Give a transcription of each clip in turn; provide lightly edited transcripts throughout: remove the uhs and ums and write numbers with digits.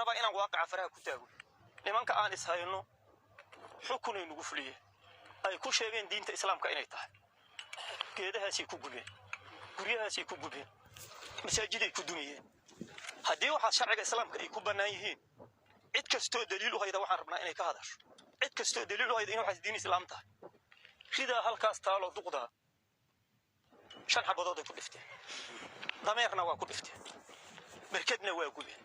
rabaa inaan waaqaca faraha ku taago nimanka aan ishayno xukunay nagu fuliyeen ay ku sheegeen diinta islaamka inay tahay geedahaasay ku gubeen guryahaasay ku gubeen masaajiday ku dumiyeen haddii waxa sharciga islaamka ay ku bannaan yihiin cid kastoo daliil u hayda waxaan rabnaa inay ka hadasho cid kastoo daliil u hayda in waxaas diin islaam tahay sidaa halkaas taalo duqdaa 5 xabadood ay ku dhifteen dameerna waa ku dhifteen barkadna waa gubeen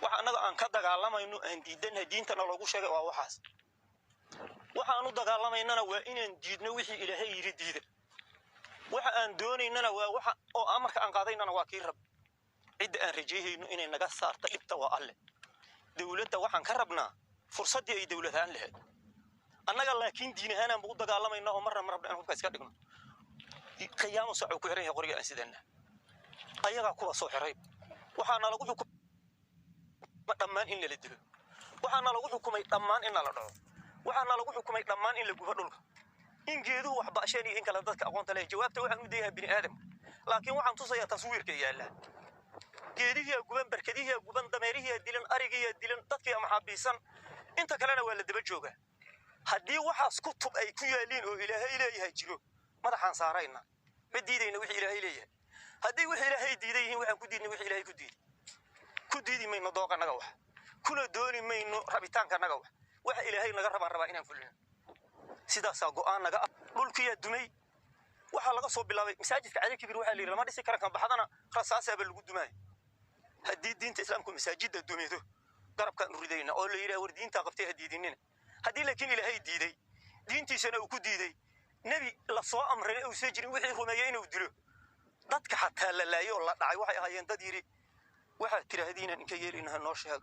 waxa anaga aan ka dagaalamayno aan diidanahay diintana lagu sheegay waa waxaas waxaan u dagaalamayna waa inaan diidno wixii ilaahay yiri diida waxa aan doonaynana waa waxa oo amarka aan qaadaynana waa kii rab cid aan rajayhayno inay naga saarto dhibta waa alle dawladda waxaan ka rabnaa fursadii ay dawladahan lahayd annaga laakiin diin ahaan aan u dagaalamayna oo marna rabna aan hubka iska dhigno qiyaamo soo ku xiran yahay qoriga aan sidana ayaga kuwa soo xiray waxaana lagu xukumay dhammaan in la dilo waxaana lagu xukumay dhammaan in la dhaco waxaana lagu xukumay dhammaan in la gubo dhulka in geeduhu wax baasheen in kala dadka aqoonta leh jawaabta waxaan u deeyahay bini aadam laakiin waxaan tusayaa taswiirka yaala geedihi guban barkadihi guban dameerihi dilan arigihi dilan dadkii ama xabiisan inta kalena waa la daba jooga haddii waxaas kutub ay ku yaaliin oo ilaahay leeyahay jiro madaxan saarayna badiidayna wixii ilaahay leeyahay haddii wixii ilaahay diiday waxaan ku diidnay wixii ilaahay ku diidi mayno dooqanaga wax kuna dooni mayno rabitaanka naga wax ilaahay naga rabaa inaan fulino sidaas go'aan naga dhulkiya dumay waxa laga soo bilaabay masaajidka cali kibir waxa la yiraahdaa lama dhisi kara kan baxadana rasaasaba lagu dumay haddii diinta islaamku masaajidda dumido garabkan uridayna oo la yiraahdo war diinta qabtay hadiidinina haddii laakiin ilaahay diiday diintiisana uu ku diiday nabi la soo amray oo soo jirin wixii rumeeyay inuu dilo dadka xataa la laayo la dhacay waxay ahaayeen dad yiri waxa tiraahdeen in ka yeelinaha noo sheeg